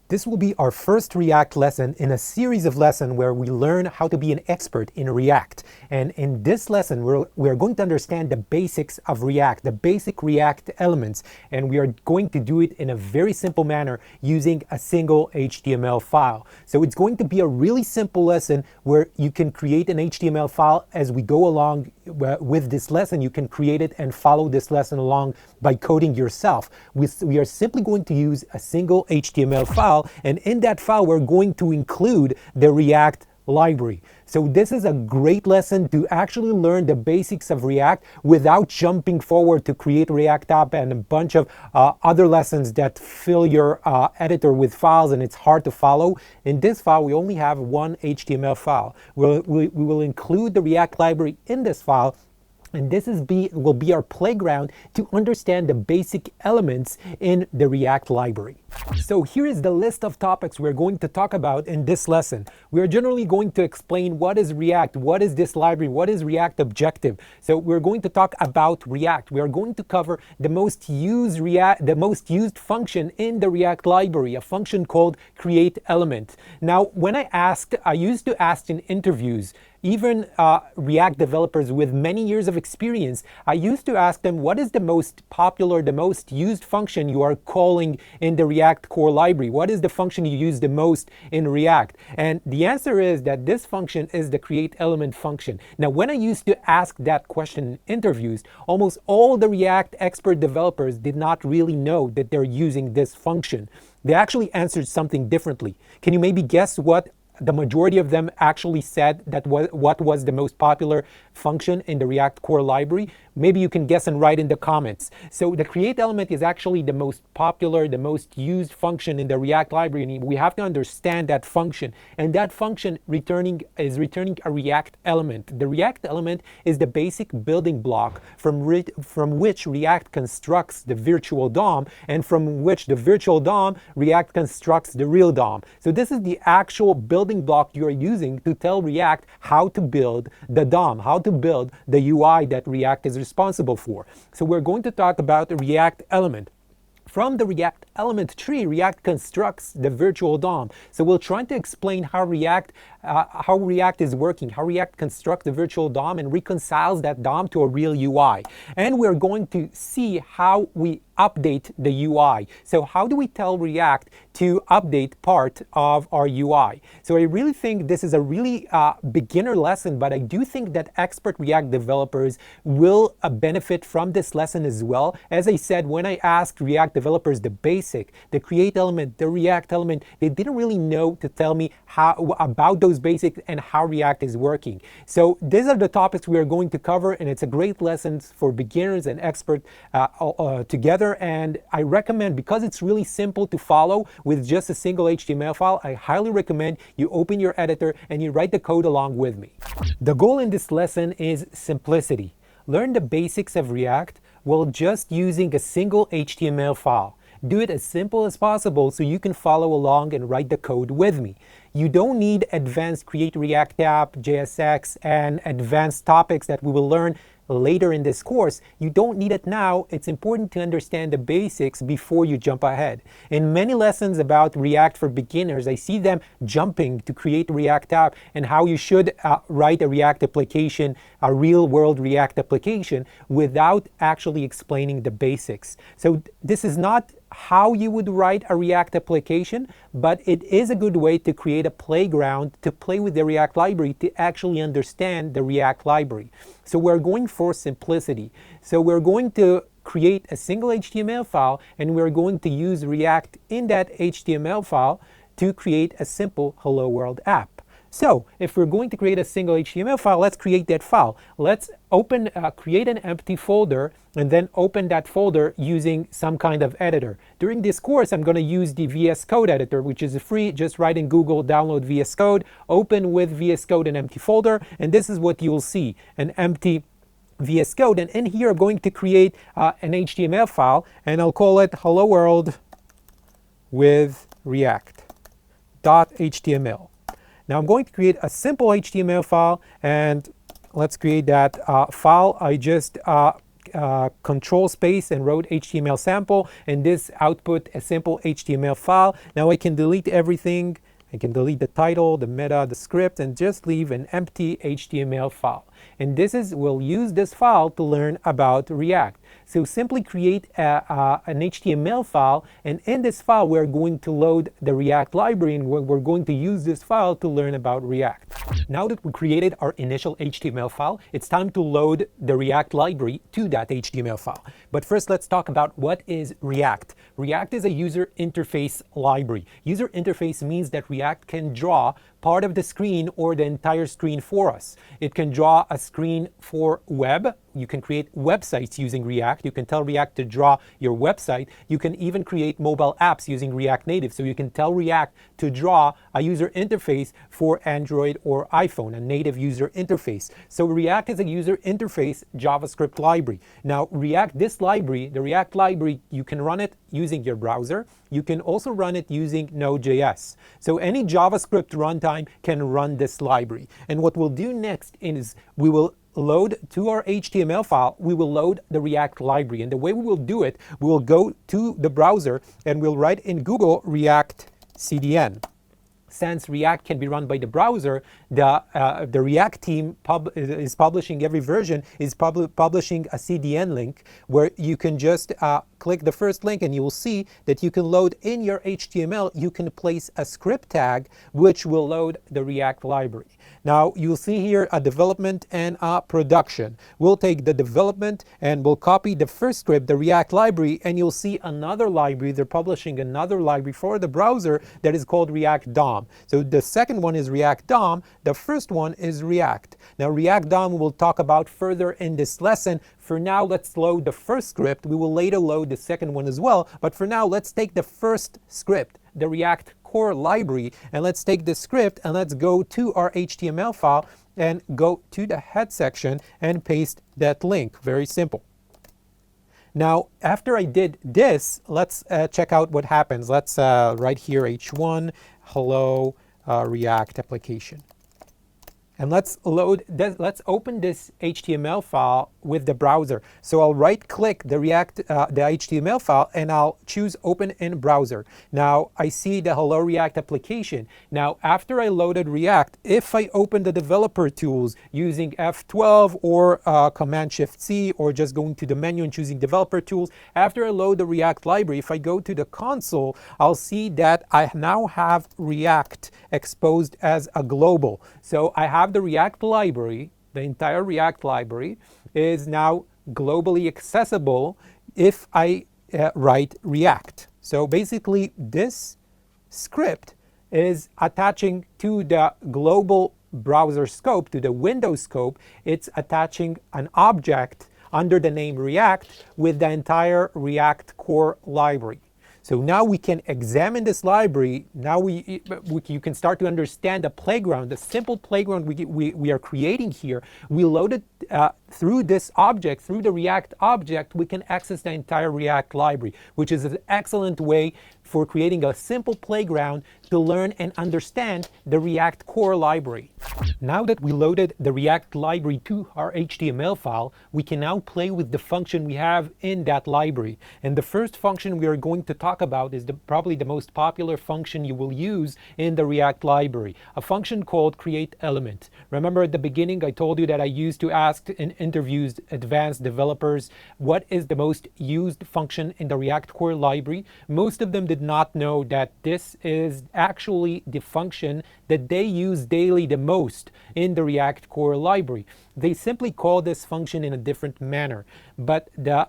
This will be our first React lesson in a series of lessons where we learn how to be an expert in React. And in this lesson, we're going to understand the basics of React, the basic React elements, and we are going to do it in a very simple manner using a single HTML file. So it's going to be a really simple lesson where you can create an HTML file as we go along with this lesson. You can create it and follow this lesson along by coding yourself. We are simply going to use a single HTML file, and in that file we're going to include the React library. So this is a great lesson to actually learn the basics of React without jumping forward to create React app and a bunch of other lessons that fill your editor with files and it's hard to follow. In this file, we only have one HTML file. We will include the React library in this file, and this will be our playground to understand the basic elements in the React library. So here is the list of topics we're going to talk about in this lesson. We are generally going to explain what is React, what is this library, what is React Objective. So we're going to talk about React. We are going to cover the most used function in the React library, a function called createElement. Now, when I used to ask in interviews, even React developers with many years of experience, I used to ask them, what is the most popular, the most used function you are calling in the React core library? What is the function you use the most in React? And the answer is that this function is the createElement function. Now, when I used to ask that question in interviews, almost all the React expert developers did not really know that they're using this function. They actually answered something differently. Can you maybe guess what the majority of them actually said that what was the most popular function in the React core library? Maybe you can guess and write in the comments. So the createElement is actually the most popular, the most used function in the React library, and we have to understand that function. And that function is returning a React element. The React element is the basic building block from which React constructs the virtual DOM, and from which the virtual DOM, React constructs the real DOM. So this is the actual building block you are using to tell React how to build the DOM, how to build the UI that React is responsible for. So we're going to talk about the React element. From the React element tree, React constructs the virtual DOM. So we'll try to explain how React is working, how React constructs the virtual DOM and reconciles that DOM to a real UI. And we're going to see how we update the UI. So how do we tell React to update part of our UI? So I really think this is a really beginner lesson, but I do think that expert React developers will benefit from this lesson as well. As I said, when I asked React developers the basic, the createElement, the React element, they didn't really know to tell me about those basics and how React is working. So these are the topics we are going to cover, and it's a great lesson for beginners and experts together. And I recommend, because it's really simple to follow with just a single HTML file, I highly recommend you open your editor and you write the code along with me. The goal in this lesson is simplicity. Learn the basics of React while just using a single HTML file. Do it as simple as possible so you can follow along and write the code with me. You don't need advanced Create React App, JSX, and advanced topics that we will learn later in this course. You don't need it now. It's important to understand the basics before you jump ahead. In many lessons about React for beginners, I see them jumping to create React app and how you should write a React application, a real-world React application, without actually explaining the basics. So this is not how you would write a React application, but it is a good way to create a playground to play with the React library to actually understand the React library. So we're going for simplicity. So we're going to create a single HTML file, and we're going to use React in that HTML file to create a simple Hello World app. So if we're going to create a single HTML file, let's create that file. Let's create an empty folder and then open that folder using some kind of editor. During this course, I'm going to use the VS Code editor, which is free. Just write in Google, download VS Code, open with VS Code an empty folder, and this is what you'll see, an empty VS Code. And in here, I'm going to create an HTML file, and I'll call it Hello World with React.html. Now I'm going to create a simple HTML file, and let's create that file. I just control space and wrote HTML sample, and this output a simple HTML file. Now I can delete everything. I can delete the title, the meta, the script, and just leave an empty HTML file. And we'll use this file to learn about React. So simply create an HTML file, and in this file we're going to load the React library, and we're going to use this file to learn about React. Now that we created our initial HTML file, it's time to load the React library to that HTML file. But first, let's talk about what is React. React is a user interface library. User interface means that React can draw part of the screen or the entire screen for us. It can draw a screen for web. You can create websites using React. You can tell React to draw your website. You can even create mobile apps using React Native. So you can tell React to draw a user interface for Android or iPhone, a native user interface. So React is a user interface JavaScript library. Now this library, the React library, you can run it using your browser. You can also run it using Node.js. So any JavaScript runtime can run this library. And what we'll do next is we will load to our HTML file, we will load the React library. And the way we will do it, we will go to the browser and we'll write in Google React CDN. Since React can be run by the browser, the React team is publishing every version, is publishing a CDN link where you can just click the first link and you will see that you can load in your HTML, you can place a script tag which will load the React library. Now you'll see here a development and a production. We'll take the development and we'll copy the first script, the React library, and you'll see another library. They're publishing another library for the browser that is called ReactDOM. So the second one is ReactDOM, the first one is React. Now ReactDOM we'll talk about further in this lesson. For now, let's load the first script. We will later load the second one as well, but for now let's take the first script, the React core library, and let's take this script and let's go to our HTML file and go to the head section and paste that link. Very simple. Now, after I did this, let's check out what happens. Let's write here h1 hello React application. And let's open this HTML file with the browser. So I'll right-click the HTML file and I'll choose Open in Browser. Now I see the Hello React application. Now after I loaded React, if I open the developer tools using F12 or Command-Shift-C or just going to the menu and choosing developer tools, after I load the React library, if I go to the console, I'll see that I now have React exposed as a global. So I have the React library, the entire React library is now globally accessible if I write React. So basically this script is attaching to the global browser scope, to the Windows scope. It's attaching an object under the name React with the entire React core library. So now we can examine this library. Now you can start to understand the playground, the simple playground we are creating here. We loaded through this object, through the React object, we can access the entire React library, which is an excellent way for creating a simple playground to learn and understand the React core library. Now that we loaded the React library to our HTML file, we can now play with the function we have in that library. And the first function we are going to talk about is probably the most popular function you will use in the React library, a function called createElement. Remember at the beginning I told you that I used to ask in interviews advanced developers what is the most used function in the React core library. Most of them did not know that this is actually the function that they use daily the most in the React core library. They simply call this function in a different manner. But the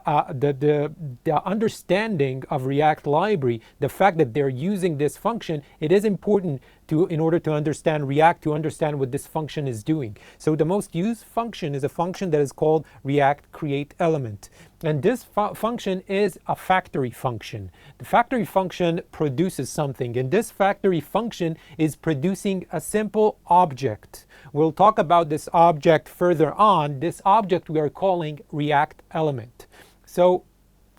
understanding of React library, the fact that they're using this function, it is important in order to understand React, to understand what this function is doing. So the most used function is a function that is called ReactCreateElement. And this function is a factory function. The factory function produces something, and this factory function is producing a simple object. We'll talk about this object further on. This object we are calling ReactElement. So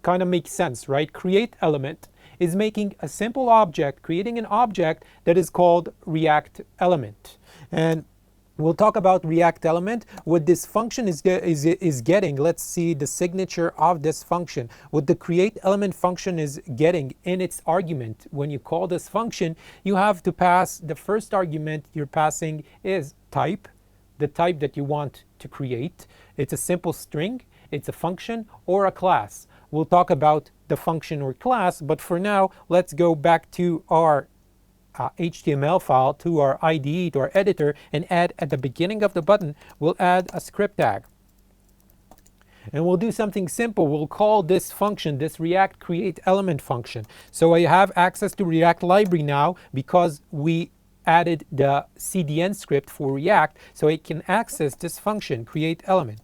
kind of makes sense, right? CreateElement is making a simple object, creating an object that is called ReactElement. And We'll talk about ReactElement. What this function is getting, let's see the signature of this function. What the createElement function is getting in its argument, when you call this function, you have to pass, the first argument you're passing is type, the type that you want to create. It's a simple string, it's a function, or a class. We'll talk about the function or class, but for now, let's go back to our HTML file, to our IDE, to our editor, and add at the beginning of the button, we'll add a script tag. And we'll do something simple. We'll call this function, this ReactCreateElement function. So I have access to React library now because we added the CDN script for React, so I can access this function, createElement.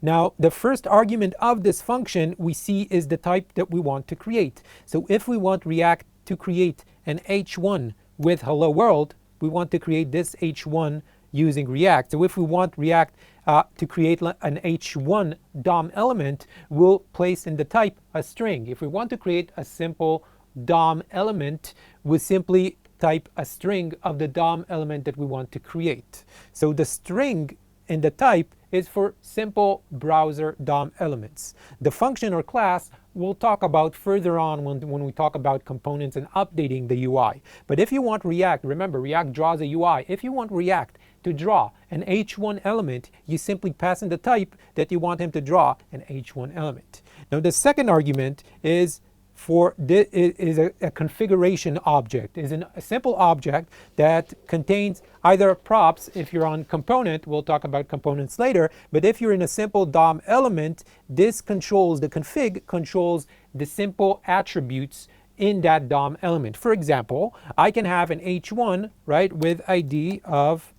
Now, the first argument of this function we see is the type that we want to create. So if we want React to create an h1 with hello world, we want to create this h1 using React. So if we want React to create an h1 DOM element, we'll place in the type a string. If we want to create a simple DOM element, we simply type a string of the DOM element that we want to create. So the string in the type is for simple browser DOM elements. The function or class we'll talk about further on when we talk about components and updating the UI. But if you want React, remember React draws a UI. If you want React to draw an h1 element, you simply pass in the type that you want him to draw an h1 element. Now the second argument is a configuration object, is a simple object that contains either props. If you're on component, we'll talk about components later, but if you're in a simple DOM element, this controls, the config controls the simple attributes in that DOM element. For example, I can have an h1, right, with ID of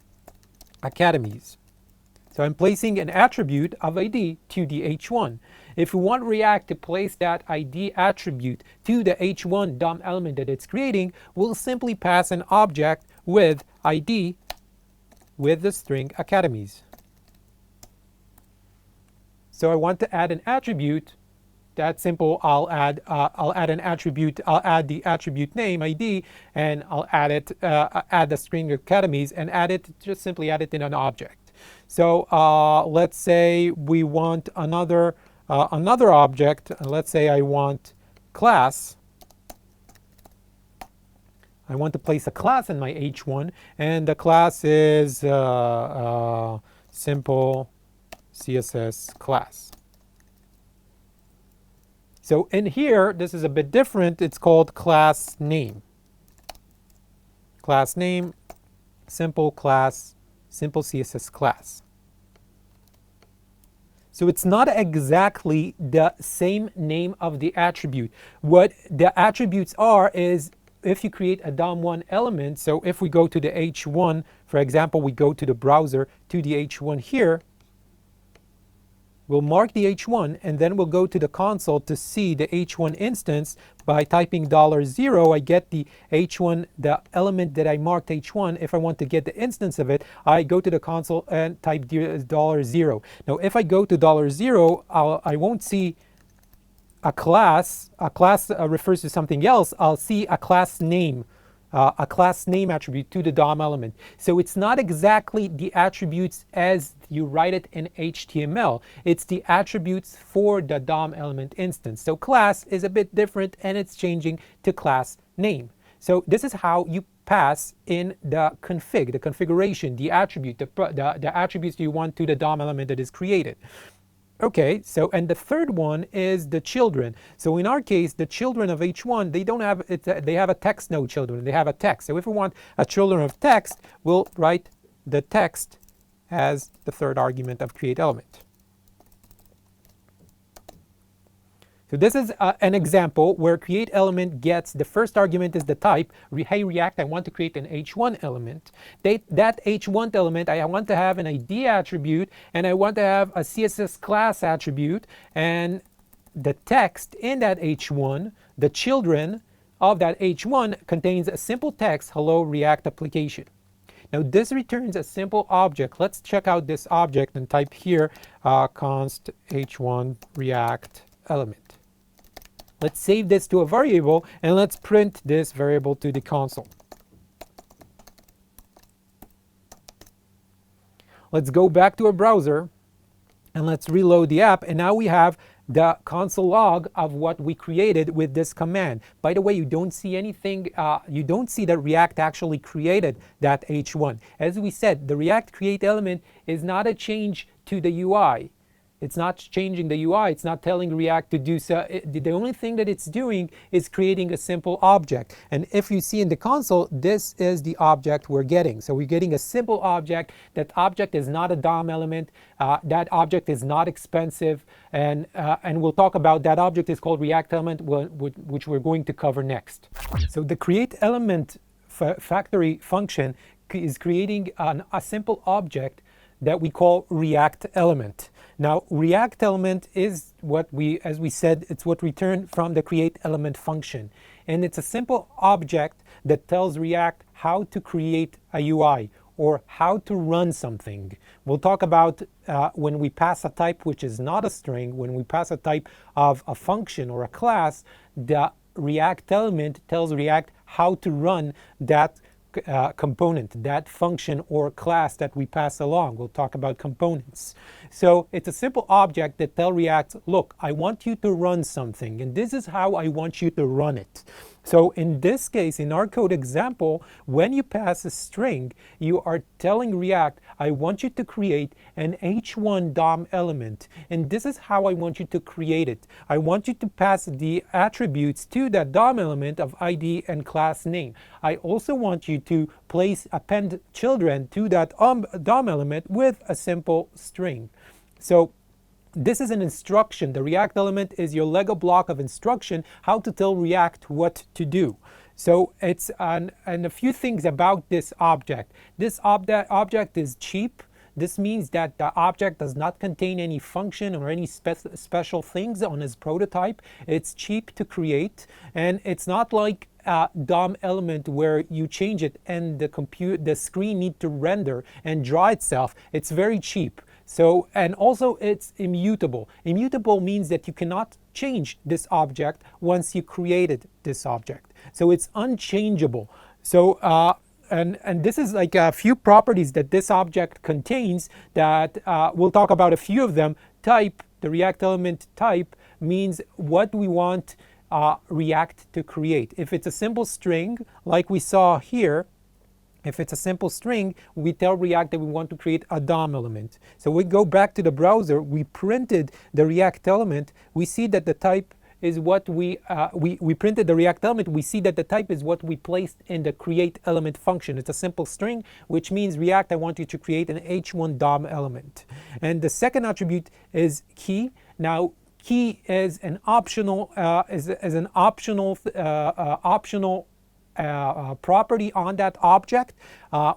academeez. So I'm placing an attribute of ID to the h1. If we want React to place that ID attribute to the h1 DOM element that it's creating, we'll simply pass an object with ID with the string academeez. So I want to add an attribute. That's simple. I'll add an attribute. I'll add the attribute name ID, and I'll add the string academeez and just simply add it in an object. So let's say we want another object. Let's say I want class. I want to place a class in my h1, and the class is simple CSS class. So in here, this is a bit different. It's called class name. Class name, simple class, simple CSS class. So it's not exactly the same name of the attribute. What the attributes are is if you create a DOM1 element, so if we go to the h1, for example, we go to the browser to the h1 here, we'll mark the h1 and then we'll go to the console to see the h1 instance. By typing $0, I get the h1, the element that I marked h1. If I want to get the instance of it, I go to the console and type $0. Now, if I go to $0, I won't see a class. A class refers to something else. I'll see a class name attribute to the DOM element. So it's not exactly the attributes as you write it in HTML. It's the attributes for the DOM element instance. So class is a bit different, and it's changing to class name. So this is how you pass in the config, the configuration, the attribute, the attributes you want to the DOM element that is created. Okay, so and the third one is the children. So in our case, the children of h1, they don't have it, they have a text node children. They have a text. So if we want a children of text, we'll write the text as the third argument of createElement. So this is an example where createElement gets the first argument is the type. Hey React, I want to create an h1 element. That h1 element, I want to have an ID attribute, and I want to have a CSS class attribute, and the text in that h1, the children of that h1 contains a simple text, hello React application. Now this returns a simple object. Let's check out this object and type here const h1 React element. Let's save this to a variable and let's print this variable to the console. Let's go back to our browser and let's reload the app, and now we have the console log of what we created with this command. By the way, you don't see anything, you don't see that React actually created that H1. As we said, the React create element is not a change to the UI. It's not changing the UI, it's not telling React to do so. The only thing that it's doing is creating a simple object. And if you see in the console, this is the object we're getting. So we're getting a simple object. That object is not a DOM element. That object is not expensive. And we'll talk about that object is called ReactElement, which we're going to cover next. So the createElement factory function is creating a simple object that we call ReactElement. Now, ReactElement is what as we said, it's what returned from the createElement function. And it's a simple object that tells React how to create a UI or how to run something. We'll talk about when we pass a type which is not a string, when we pass a type of a function or a class, the ReactElement tells React how to run that component, that function or class that we pass along. We'll talk about components. So it's a simple object that tells React, look, I want you to run something, and this is how I want you to run it. So in this case, in our code example, when you pass a string, you are telling React, I want you to create an H1 DOM element, and this is how I want you to create it. I want you to pass the attributes to that DOM element of ID and class name. I also want you to append children to that DOM element with a simple string. So this is an instruction. The React element is your Lego block of instruction, how to tell React what to do. So it's and a few things about this object. This object is cheap. This means that the object does not contain any function or any special things on its prototype. It's cheap to create, and it's not like a DOM element where you change it and the screen needs to render and draw itself. It's very cheap. So, and also it's immutable. Immutable means that you cannot change this object once you created this object. So it's unchangeable. So, and this is like a few properties that this object contains that we'll talk about a few of them. Type, the React element type means what we want React to create. If it's a simple string, like we saw here, if it's a simple string, we tell React that we want to create a DOM element. So we go back to the browser, we printed the React element, we see that the type is what we printed the React element, we see that the type is what we placed in the createElement function. It's a simple string, which means React, I want you to create an H1 DOM element. And the second attribute is key. Now, key is an optional, optional property on that object.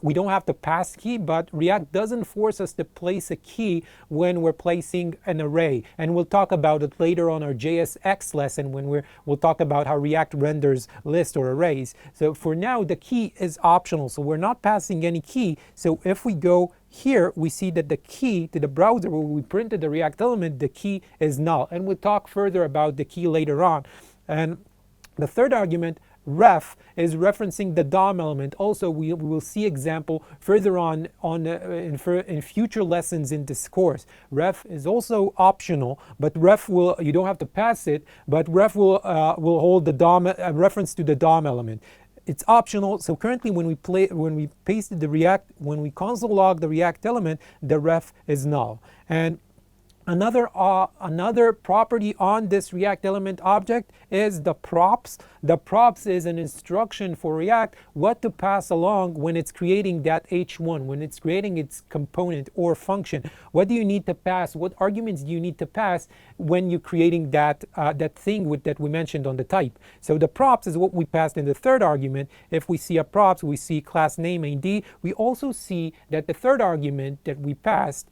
We don't have to pass key, but React doesn't force us to place a key when we're placing an array. And we'll talk about it later on our JSX lesson when we'll talk about how React renders lists or arrays. So for now, the key is optional. So we're not passing any key. So if we go here, we see that the key to the browser where we printed the React element, the key is null. And we'll talk further about the key later on. And the third argument, ref, is referencing the DOM element. Also, we will see example further on in future lessons in this course. Ref is also optional, but ref you don't have to pass it, but ref will hold the DOM reference to the DOM element. It's optional. So currently, when we pasted the React, when we console log the React element, the ref is null. And another property on this React element object is the props. The props is an instruction for React what to pass along when it's creating that H1, when it's creating its component or function. What do you need to pass? What arguments do you need to pass when you're creating that thing that we mentioned on the type? So the props is what we passed in the third argument. If we see a props, we see class name ID. We also see that the third argument that we passed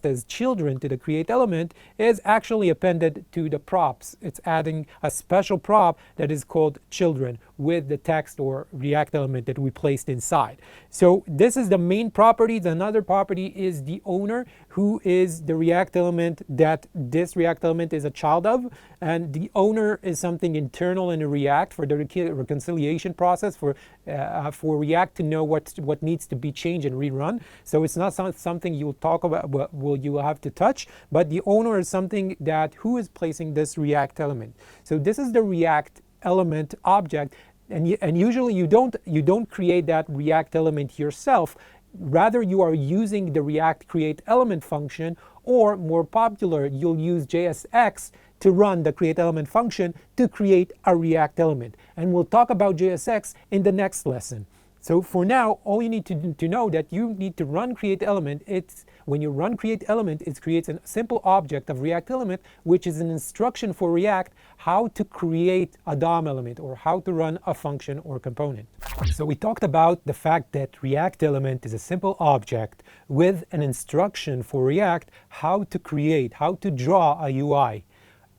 as children to the create element is actually appended to the props. It's adding a special prop that is called children, with the text or React element that we placed inside. So this is the main property. The another property is the owner, who is the React element that this React element is a child of. And the owner is something internal in React for the reconciliation process for React to know what needs to be changed and rerun. So it's not something you'll talk about, you will have to touch, but the owner is something that who is placing this React element. So this is the React element object, and usually you don't create that React element yourself. Rather, you are using the ReactCreateElement function, or more popular, you'll use JSX to run the createElement function to create a React element. And we'll talk about JSX in the next lesson. So for now, all you need to know that you need to run createElement. When you run createElement, it creates a simple object of ReactElement, which is an instruction for React how to create a DOM element or how to run a function or component. So we talked about the fact that ReactElement is a simple object with an instruction for React how to create, how to draw a UI.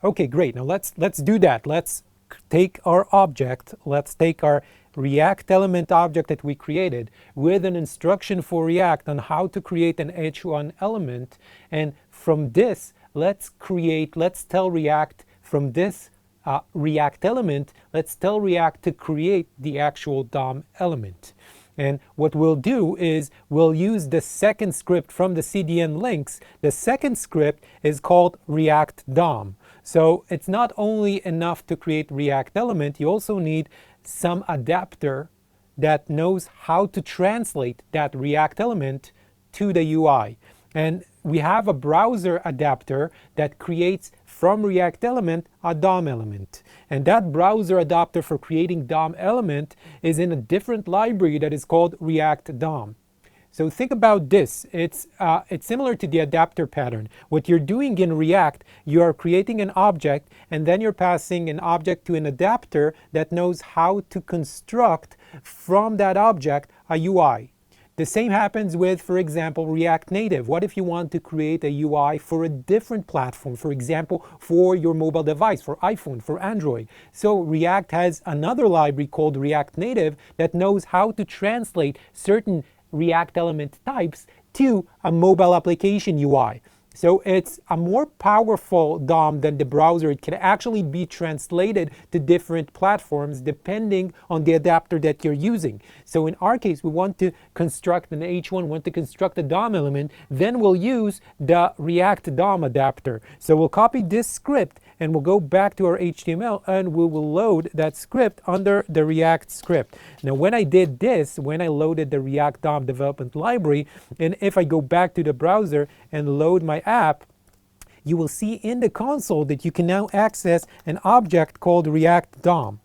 Okay, great. Now let's do that. Let's take our object. Let's take our ReactElement object that we created with an instruction for React on how to create an H1 element. And from this, let's tell React from this React element, let's tell React to create the actual DOM element. And what we'll do is we'll use the second script from the CDN links. The second script is called ReactDOM. So it's not only enough to create React element, you also need some adapter that knows how to translate that React element to the UI. And we have a browser adapter that creates from React element a DOM element. And that browser adapter for creating DOM element is in a different library that is called ReactDOM. So think about this. It's similar to the adapter pattern. What you're doing in React, you are creating an object, and then you're passing an object to an adapter that knows how to construct from that object a UI. The same happens with, for example, React Native. What if you want to create a UI for a different platform, for example, for your mobile device, for iPhone, for Android? So React has another library called React Native that knows how to translate certain React element types to a mobile application UI. So it's a more powerful DOM than the browser. It can actually be translated to different platforms depending on the adapter that you're using. So in our case, we want to construct an H1, want to construct a DOM element, then we'll use the ReactDOM adapter. So we'll copy this script and we'll go back to our HTML and we will load that script under the React script. Now when I did this, when I loaded the ReactDOM development library, and if I go back to the browser and load my app, you will see in the console that you can now access an object called ReactDOM.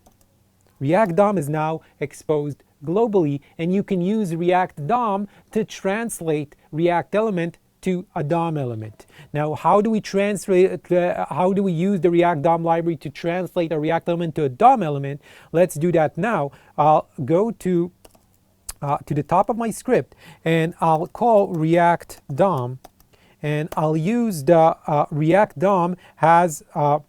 ReactDOM is now exposed globally, and you can use ReactDOM to translate React element to a DOM element. Now, how do we use the React DOM library to translate a React element to a DOM element? Let's do that now. I'll go to the top of my script and I'll call React DOM, and I'll use the React DOM has a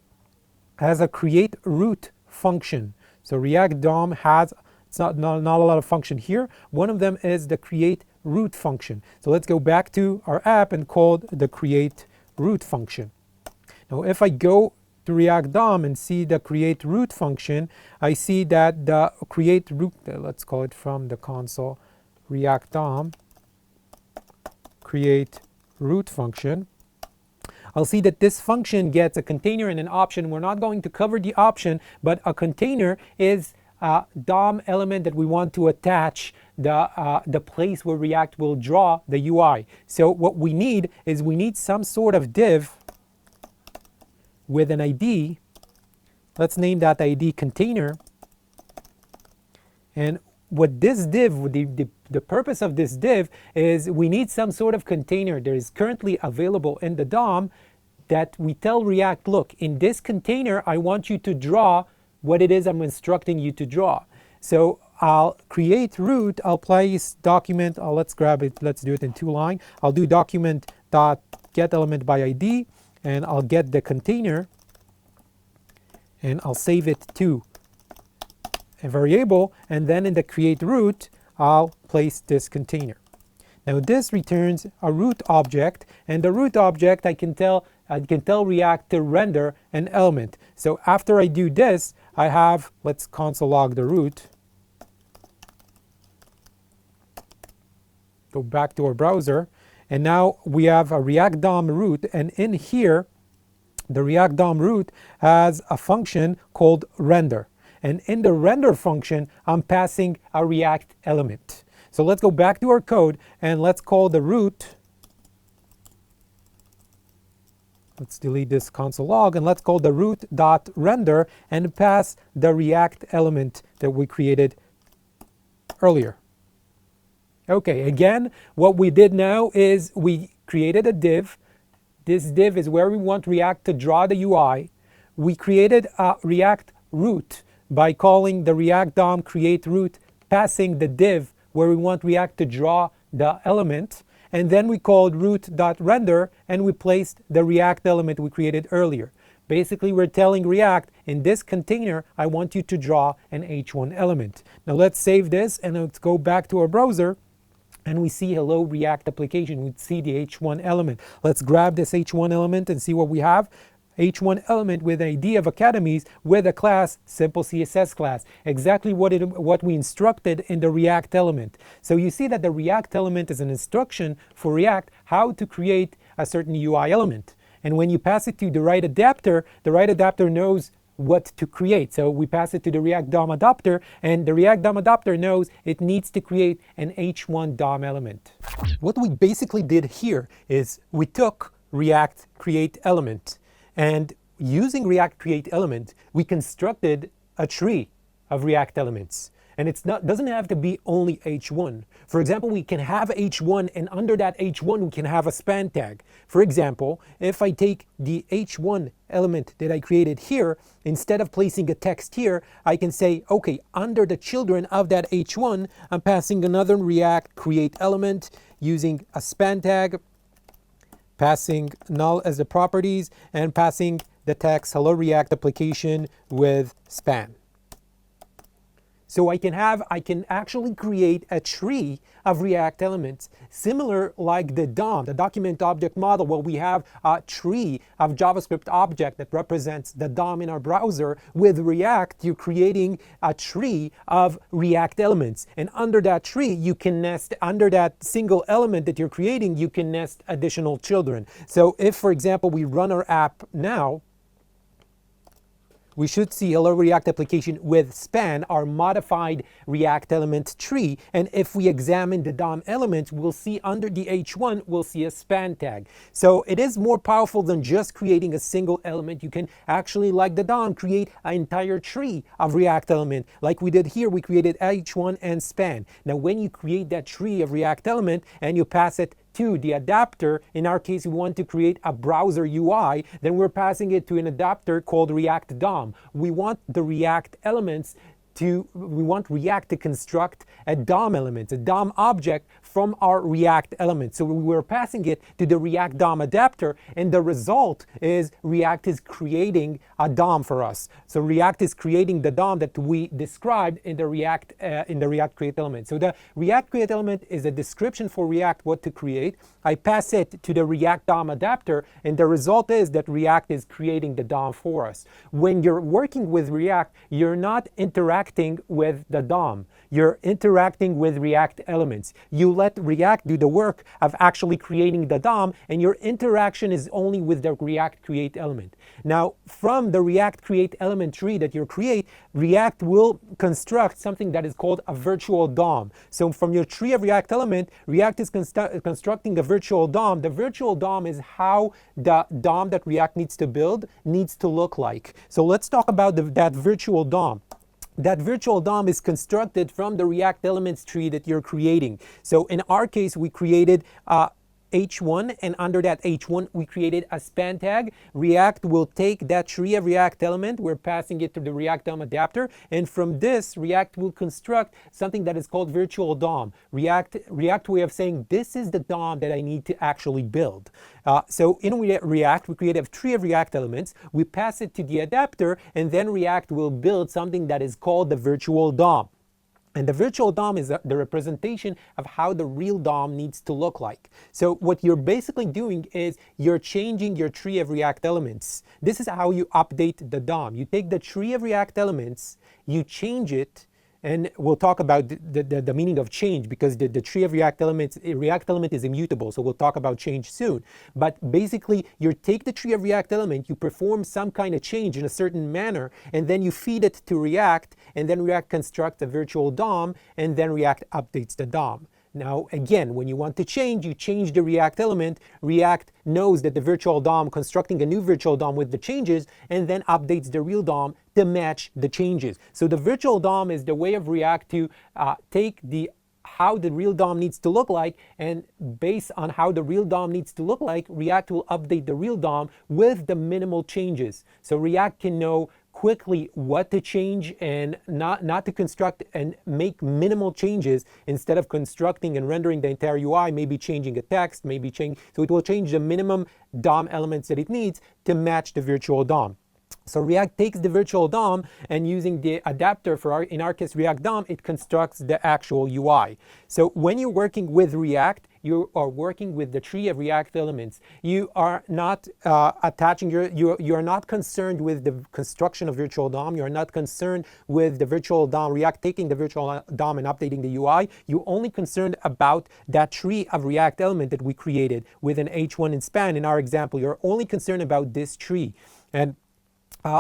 create root function. So React DOM has not a lot of function here. One of them is the create root function. So let's go back to our app and call the create root function. Now if I go to React DOM and see the create root function, I see that the create root, let's call it from the console, React DOM create root function. I'll see that this function gets a container and an option. We're not going to cover the option, but a container is a DOM element that we want to attach the place where React will draw the UI. So what we need is some sort of div with an ID. Let's name that ID container. And what this div, the purpose of this div is we need some sort of container that is currently available in the DOM that we tell React, look, in this container, I want you to draw what it is I'm instructing you to draw. So I'll create root, I'll place document, let's grab it, let's do it in 2 lines. I'll do document.getElementById, and I'll get the container, and I'll save it to a variable, and then in the create root, I'll place this container. Now this returns a root object, and the root object I can tell React to render an element. So after I do this, I have, let's console log the root. Go back to our browser, and now we have a ReactDOM root, and in here, the ReactDOM root has a function called render. And in the render function, I'm passing a React element. So let's go back to our code and let's call the root. Let's delete this console log and let's call the root.render and pass the React element that we created earlier. Okay, again, what we did now is we created a div. This div is where we want React to draw the UI. We created a React root by calling the ReactDOM create root, passing the div where we want React to draw the element, and then we called root.render and we placed the React element we created earlier. Basically, we're telling React, in this container, I want you to draw an H1 element. Now let's save this and let's go back to our browser, and we see hello React application. We see the H1 element. Let's grab this H1 element and see what we have. H1 element with an ID of academeez with a class, simple CSS class, exactly what we instructed in the React element. So you see that the React element is an instruction for React how to create a certain UI element. And when you pass it to the right adapter knows what to create. So we pass it to the ReactDOM adapter, and the ReactDOM adapter knows it needs to create an H1 DOM element. What we basically did here is we took ReactCreateElement, and using ReactCreateElement, we constructed a tree of React elements. And it doesn't have to be only H1. For example, we can have H1, and under that H1, we can have a span tag. For example, if I take the H1 element that I created here, instead of placing a text here, I can say, okay, under the children of that H1, I'm passing another ReactCreateElement using a span tag, passing null as the properties, and passing the text hello React application with span. So I can actually create a tree of React elements, similar like the DOM, the document object model, where we have a tree of JavaScript object that represents the DOM in our browser. With React, you're creating a tree of React elements. And under that tree, you can nest, under that single element that you're creating, you can nest additional children. So if, for example, we run our app now, we should see hello React application with span, our modified React element tree. And if we examine the DOM element, we'll see under the H1, we'll see a span tag. So it is more powerful than just creating a single element. You can actually, like the DOM, create an entire tree of React element. Like we did here, we created H1 and span. Now, when you create that tree of React element and you pass it to the adapter, in our case, we want to create a browser UI, then we're passing it to an adapter called ReactDOM. We want the React elements we want React to construct a DOM element, a DOM object from our React element. So we were passing it to the ReactDOM adapter, and the result is React is creating a DOM for us. So React is creating the DOM that we described in the ReactCreateElement. So the ReactCreateElement is a description for React what to create. I pass it to the ReactDOM adapter, and the result is that React is creating the DOM for us. When you're working with React, you're not interacting with the DOM. You're interacting with React elements. You let React do the work of actually creating the DOM, and your interaction is only with the ReactCreateElement. Now, from the ReactCreateElement tree that you create, React will construct something that is called a virtual DOM. So from your tree of React element, React is constructing a virtual DOM. The virtual DOM is how the DOM that React needs to build needs to look like. So let's talk about that virtual DOM. That virtual DOM is constructed from the React elements tree that you're creating. So in our case, we created H1, and under that H1 we created a span tag. React will take that tree of React element, we're passing it to the ReactDOM adapter, and from this React will construct something that is called virtual DOM. React way of saying this is the DOM that I need to actually build. So in React we create a tree of React elements, we pass it to the adapter, and then React will build something that is called the virtual DOM. And the virtual DOM is the representation of how the real DOM needs to look like. So what you're basically doing is you're changing your tree of React elements. This is how you update the DOM. You take the tree of React elements, you change it, and we'll talk about the meaning of change, because the tree of React element is immutable, so we'll talk about change soon. But basically, you take the tree of React element, you perform some kind of change in a certain manner, and then you feed it to React, and then React constructs a virtual DOM, and then React updates the DOM. Now, again, when you want to change, you change the React element. React knows that the virtual DOM, constructing a new virtual DOM with the changes, and then updates the real DOM to match the changes. So the virtual DOM is the way of React to take how the real DOM needs to look like, and based on how the real DOM needs to look like, React will update the real DOM with the minimal changes. So React can know quickly what to change and not to construct and make minimal changes instead of constructing and rendering the entire UI, maybe changing a text, so it will change the minimum DOM elements that it needs to match the virtual DOM. So React takes the virtual DOM, and using the adapter for in our case ReactDOM, it constructs the actual UI. So when you're working with React, you are working with the tree of React elements. You are not you are not concerned with the construction of virtual DOM. You are not concerned with the virtual DOM, React taking the virtual DOM and updating the UI. You're only concerned about that tree of React element that we created with an H1 in span. In our example, you're only concerned about this tree. And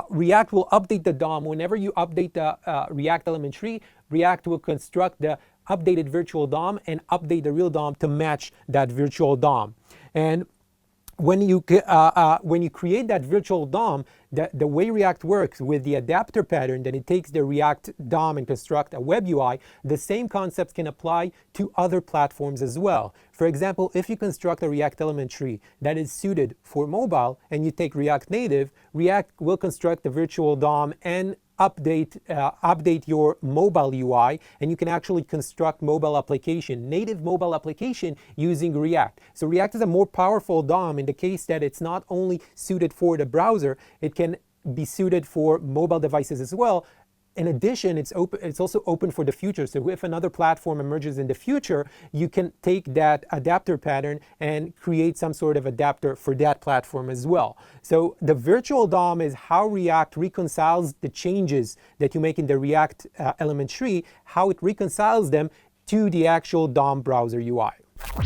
React will update the DOM. Whenever you update the React element tree, React will construct the updated virtual DOM and update the real DOM to match that virtual DOM. And when you create that virtual DOM, the way React works with the adapter pattern, that it takes the React DOM and construct a web UI, the same concepts can apply to other platforms as well. For example, if you construct a React element tree that is suited for mobile and you take React Native, React will construct the virtual DOM and update your mobile UI, and you can actually construct native mobile application using React. So React is a more powerful DOM in the case that it's not only suited for the browser, it can be suited for mobile devices as well. In addition, it's also open for the future. So if another platform emerges in the future, you can take that adapter pattern and create some sort of adapter for that platform as well. So the virtual DOM is how React reconciles the changes that you make in the React element tree, how it reconciles them to the actual DOM browser UI.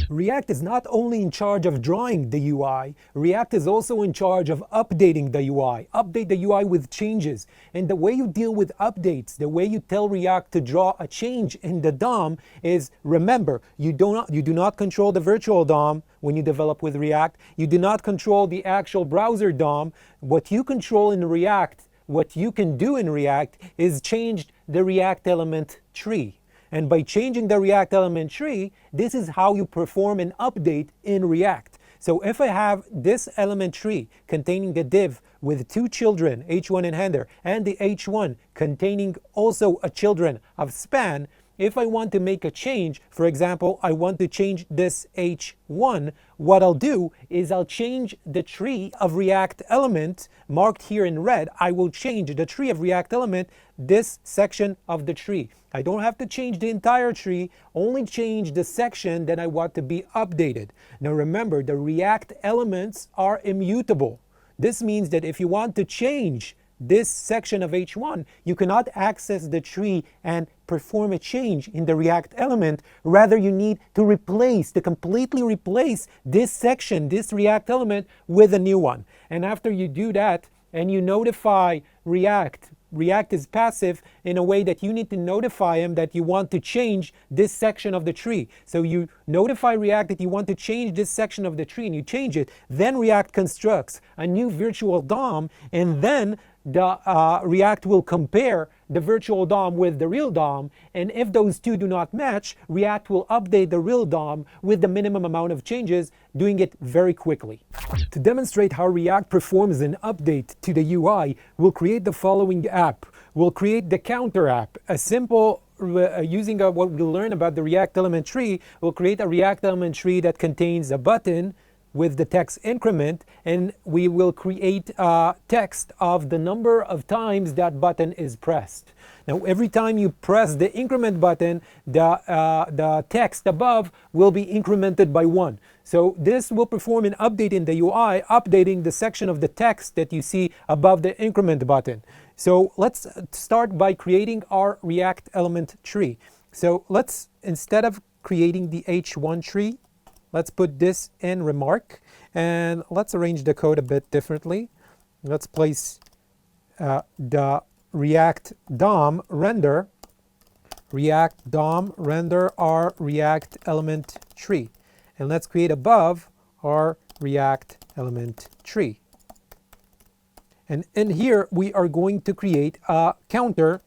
React is not only in charge of drawing the UI, React is also in charge of updating the UI. Update the UI with changes. And the way you deal with updates, the way you tell React to draw a change in the DOM is, remember, you do not control the virtual DOM when you develop with React. You do not control the actual browser DOM. What you control in React, what you can do in React is change the React element tree. And by changing the React element tree, this is how you perform an update in React. So if I have this element tree containing a div with two children, H1 and handler, and the H1 containing also a children of span, if I want to make a change, for example, I want to change this H1, what I'll do is I'll change the tree of React element, marked here in red. I will change the tree of React element, this section of the tree. I don't have to change the entire tree, only change the section that I want to be updated. Now remember, the React elements are immutable. This means that if you want to change this section of H1, you cannot access the tree and perform a change in the React element. Rather, you need to completely replace this section, this React element, with a new one. And after you do that and you notify React is passive in a way that you need to notify him that you want to change this section of the tree. So you notify React that you want to change this section of the tree and you change it. Then React constructs a new virtual DOM, and then React will compare the virtual DOM with the real DOM, and if those two do not match, React will update the real DOM with the minimum amount of changes, doing it very quickly. To demonstrate how React performs an update to the UI, we'll create the following app. We'll create the counter app, a simple using what we learned about the ReactElement tree. We'll create a ReactElement tree that contains a button with the text increment, and we will create a text of the number of times that button is pressed. Now, every time you press the increment button, the text above will be incremented by 1. So this will perform an update in the UI, updating the section of the text that you see above the increment button. So let's start by creating our ReactElement tree. So let's, instead of creating the H1 tree, let's put this in remark, and let's arrange the code a bit differently. Let's place the ReactDOM render our ReactElement tree. And let's create above our ReactElement tree. And in here, we are going to create a counter.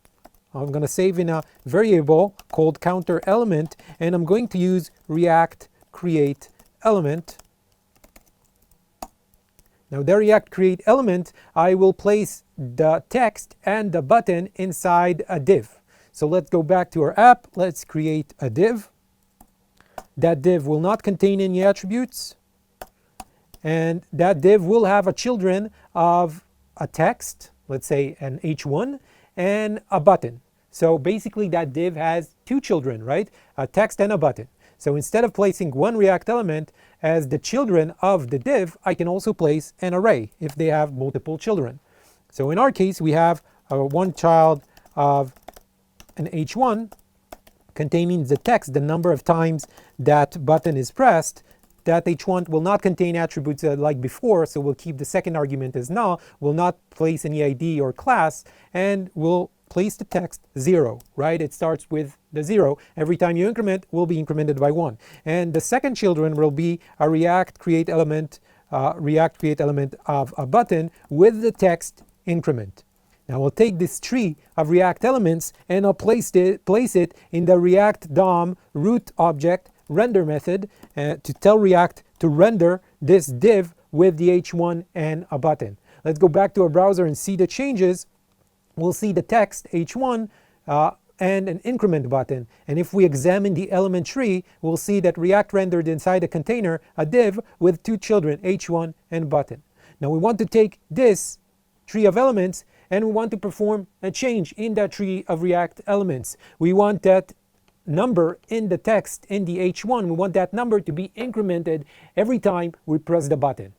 I'm going to save in a variable called counter element, and I'm going to use ReactCreateElement. Now, the ReactCreateElement, I will place the text and the button inside a div. So let's go back to our app. Let's create a div. That div will not contain any attributes, and that div will have a children of a text, let's say an H1, and a button. So basically that div has two children, right? A text and a button. So instead of placing one React element as the children of the div, I can also place an array if they have multiple children. So in our case, we have one child of an H1 containing the text, the number of times that button is pressed. That H1 will not contain attributes like before, so we'll keep the second argument as null, will not place any ID or class, and we'll place the text 0, right? It starts with the 0. Every time you increment, will be incremented by 1. And the second children will be a ReactCreateElement of a button with the text increment. Now I'll take this tree of React elements and I'll place it in the ReactDOM root object render method to tell React to render this div with the H1 and a button. Let's go back to our browser and see the changes. We'll see the text H1 and an increment button. And if we examine the element tree, we'll see that React rendered inside a container a div with two children, H1 and button. Now we want to take this tree of elements and we want to perform a change in that tree of React elements. We want that number in the text in the H1, we want that number to be incremented every time we press the button.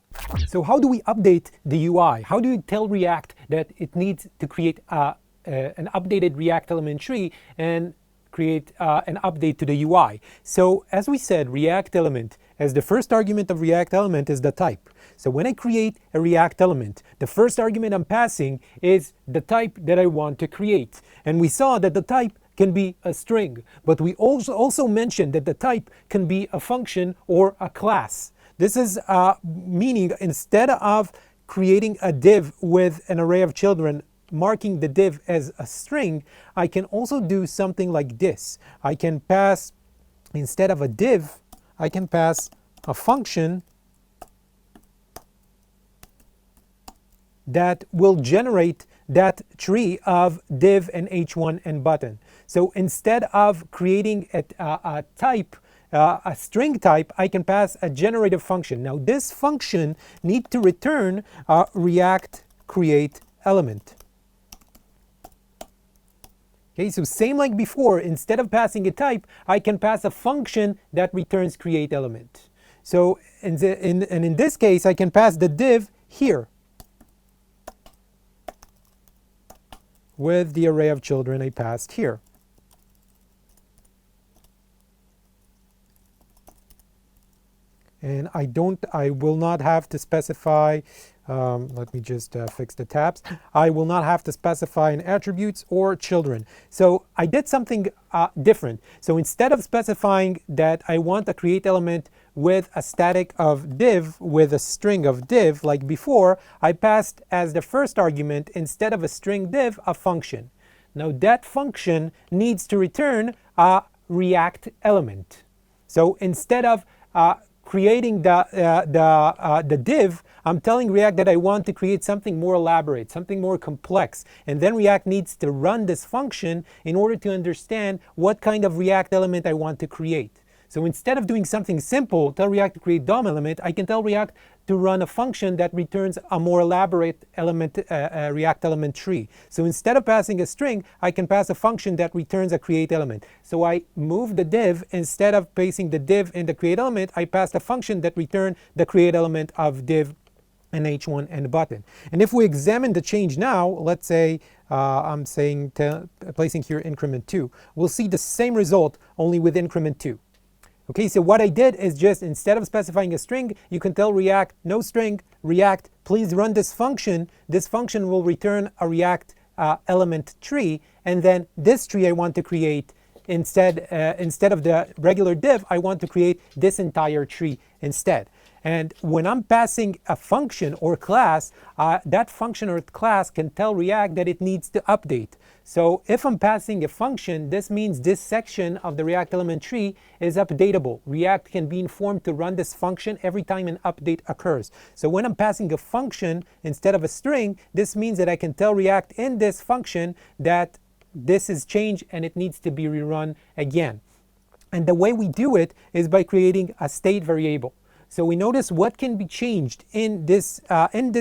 So how do we update the UI? How do you tell React that it needs to create an updated React element tree and create an update to the UI? So as we said, React element, as the first argument of React element is the type. So when I create a React element, the first argument I'm passing is the type that I want to create. And we saw that the type can be a string, but we also mentioned that the type can be a function or a class. This is meaning instead of creating a div with an array of children, marking the div as a string, I can also do something like this. I can pass, instead of a div, I can pass a function that will generate that tree of div and H1 and button. So instead of creating a type, a string type, I can pass a generative function. Now this function needs to return a ReactCreateElement. Okay, so same like before, instead of passing a type, I can pass a function that returns createElement. So in this case, I can pass the div here with the array of children I passed here. And I will not have to specify, let me just fix the tabs. I will not have to specify an attributes or children. So I did something different. So instead of specifying that I want a create element with a static of div with a string of div like before, I passed as the first argument, instead of a string div, a function. Now that function needs to return a React element. So instead of creating the div, I'm telling React that I want to create something more elaborate, something more complex. And then React needs to run this function in order to understand what kind of React element I want to create. So instead of doing something simple, tell React to create DOM element, I can tell React to run a function that returns a more elaborate element, React element tree. So instead of passing a string, I can pass a function that returns a create element. So I move the div, instead of placing the div in the create element, I passed a function that returns the create element of div and h1 and button. And if we examine the change now, let's say I'm saying placing here increment 2, we'll see the same result only with increment 2. Okay, so what I did is just, instead of specifying a string, you can tell React, no string, React, please run this function. This function will return a React element tree, and then this tree I want to create, instead of the regular div, I want to create this entire tree instead. And when I'm passing a function or class, that function or class can tell React that it needs to update. So if I'm passing a function, this means this section of the React element tree is updatable. React can be informed to run this function every time an update occurs. So when I'm passing a function instead of a string, this means that I can tell React in this function that this is changed and it needs to be rerun again. And the way we do it is by creating a state variable. So we notice what can be changed in this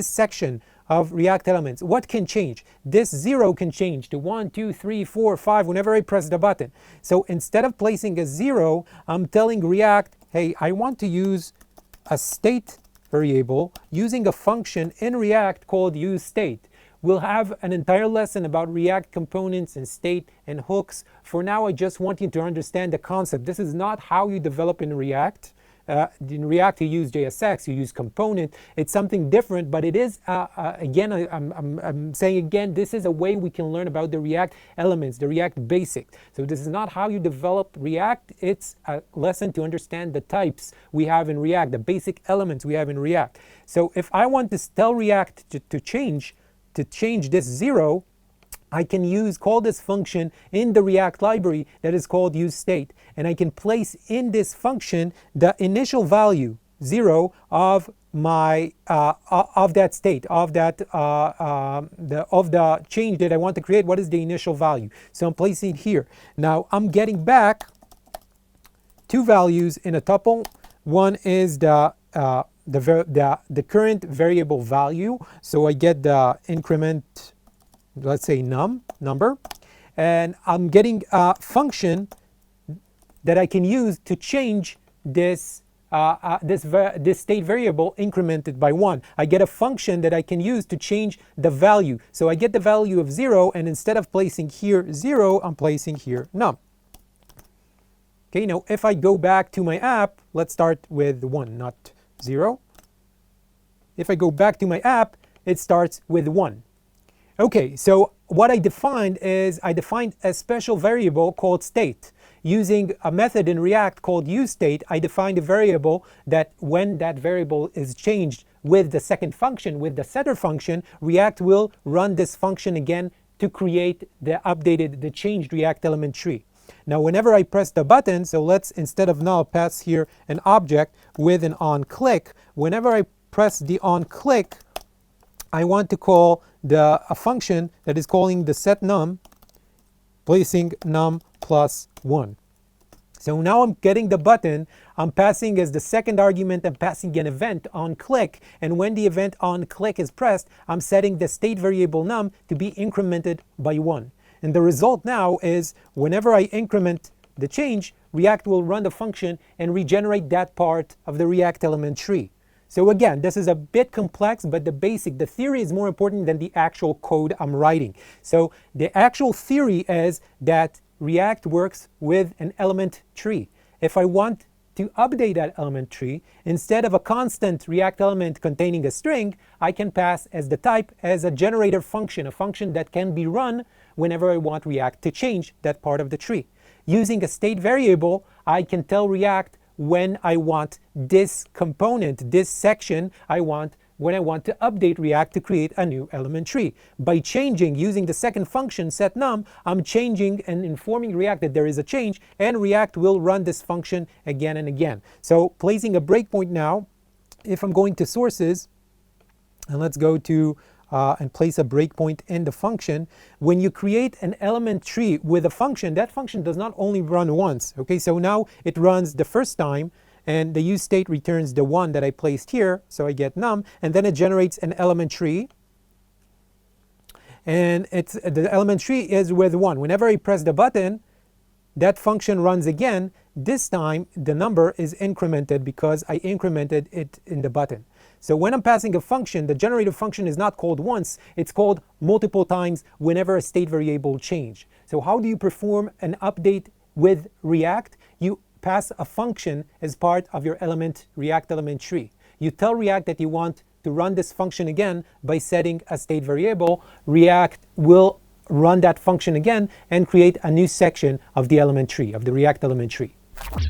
section of React elements. What can change? This 0 can change to 1, 2, 3, 4, 5 whenever I press the button. So instead of placing a 0, I'm telling React, hey, I want to use a state variable using a function in React called useState. We'll have an entire lesson about React components and state and hooks. For now, I just want you to understand the concept. This is not how you develop in React. In React, you use JSX, you use component. It's something different, but it is, again, I'm saying again, this is a way we can learn about the React elements, the React basics. So this is not how you develop React. It's a lesson to understand the types we have in React, the basic elements we have in React. So if I want to tell React to change this 0, I can call this function in the React library that is called useState, and I can place in this function the initial value 0 of my of that state, of the change that I want to create. What is the initial value? So I'm placing it here. Now I'm getting back two values in a tuple. One is the current variable value. So I get the increment, let's say number, and I'm getting a function that I can use to change this state variable incremented by 1. I get a function that I can use to change the value. So I get the value of 0, and instead of placing here 0, I'm placing here num. Okay, now if I go back to my app, let's start with 1, not 0. If I go back to my app, it starts with 1. Okay, so what I defined is I defined a special variable called state. Using a method in React called useState, I defined a variable that when that variable is changed with the second function, with the setter function, React will run this function again to create the changed React element tree. Now whenever I press the button, so let's, instead of null, pass here an object with an onClick. Whenever I press the onClick, I want to call a function that is calling the setNum, placing num plus 1. So now I'm getting the button, I'm passing as the second argument, I'm passing an event onClick, and when the event onClick is pressed, I'm setting the state variable num to be incremented by 1. And the result now is whenever I increment the change, React will run the function and regenerate that part of the React element tree. So again, this is a bit complex, but the theory is more important than the actual code I'm writing. So the actual theory is that React works with an element tree. If I want to update that element tree, instead of a constant React element containing a string, I can pass as the type as a generator function, a function that can be run whenever I want React to change that part of the tree. Using a state variable, I can tell React when I want this component, this section, when I want to update React to create a new element tree. By changing, using the second function setNum, I'm changing and informing React that there is a change, and React will run this function again and again. So placing a breakpoint now, if I'm going to sources, and let's go to and place a breakpoint in the function. When you create an element tree with a function, that function does not only run once. Okay, so now it runs the first time, and the use state returns the one that I placed here, so I get num, and then it generates an element tree. And the element tree is with 1. Whenever I press the button, that function runs again. This time the number is incremented because I incremented it in the button. So when I'm passing a function, the generated function is not called once, it's called multiple times whenever a state variable change. So how do you perform an update with React? You pass a function as part of your React element tree. You tell React that you want to run this function again by setting a state variable. React will run that function again and create a new section of the element tree, of the React element tree.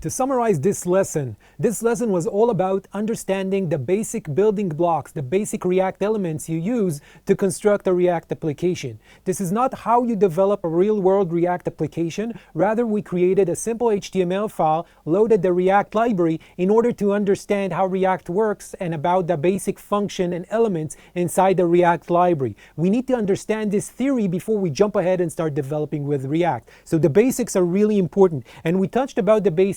To summarize this lesson was all about understanding the basic building blocks, the basic React elements you use to construct a React application. This is not how you develop a real-world React application. Rather, we created a simple HTML file, loaded the React library in order to understand how React works and about the basic function and elements inside the React library. We need to understand this theory before we jump ahead and start developing with React. So the basics are really important, and we touched about the basics.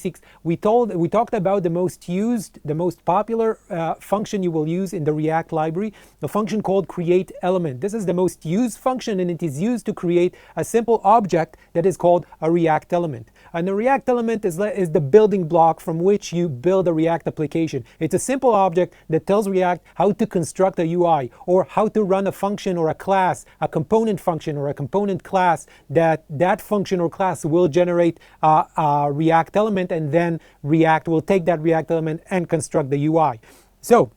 We talked about the most used, the most popular function you will use in the React library, a function called createElement. This is the most used function, and it is used to create a simple object that is called a React element. And the React element is the building block from which you build a React application. It's a simple object that tells React how to construct a UI, or how to run a function or a class, a component function or a component class that function or class will generate a React element, and then React will take that React element and construct the UI. So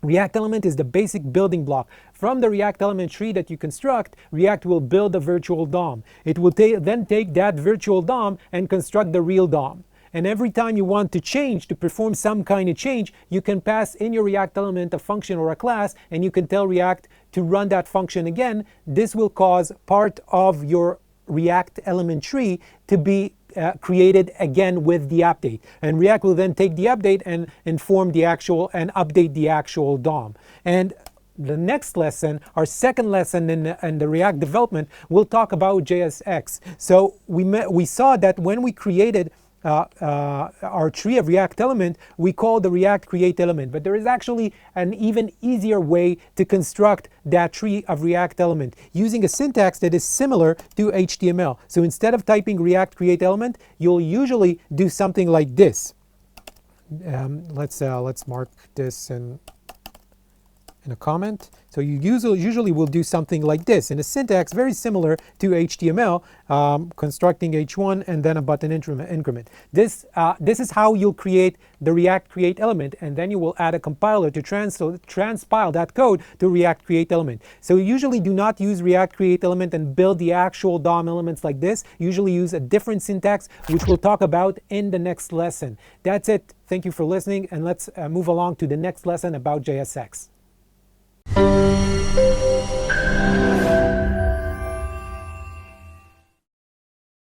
React element is the basic building block. From the React element tree that you construct, React will build a virtual DOM. It will then take that virtual DOM and construct the real DOM. And every time you want to change, to perform some kind of change, you can pass in your React element a function or a class, and you can tell React to run that function again. This will cause part of your React element tree to be created again with the update, and React will then take the update and inform the actual and update the actual DOM. And the next lesson, our second lesson in the React development, we'll talk about JSX. So we saw that when we created our tree of React element, we call the React.createElement, but there is actually an even easier way to construct that tree of React element using a syntax that is similar to HTML. So instead of typing React.createElement, you'll usually do something like this. Let's mark this in a comment. So you usually will do something like this in a syntax very similar to HTML, constructing h1 and then a button increment. This is how you'll create the React.createElement, and then you will add a compiler to transpile that code to React.createElement. So you usually do not use React.createElement and build the actual DOM elements like this. You usually use a different syntax, which we'll talk about in the next lesson. That's it. Thank you for listening, and let's move along to the next lesson about JSX.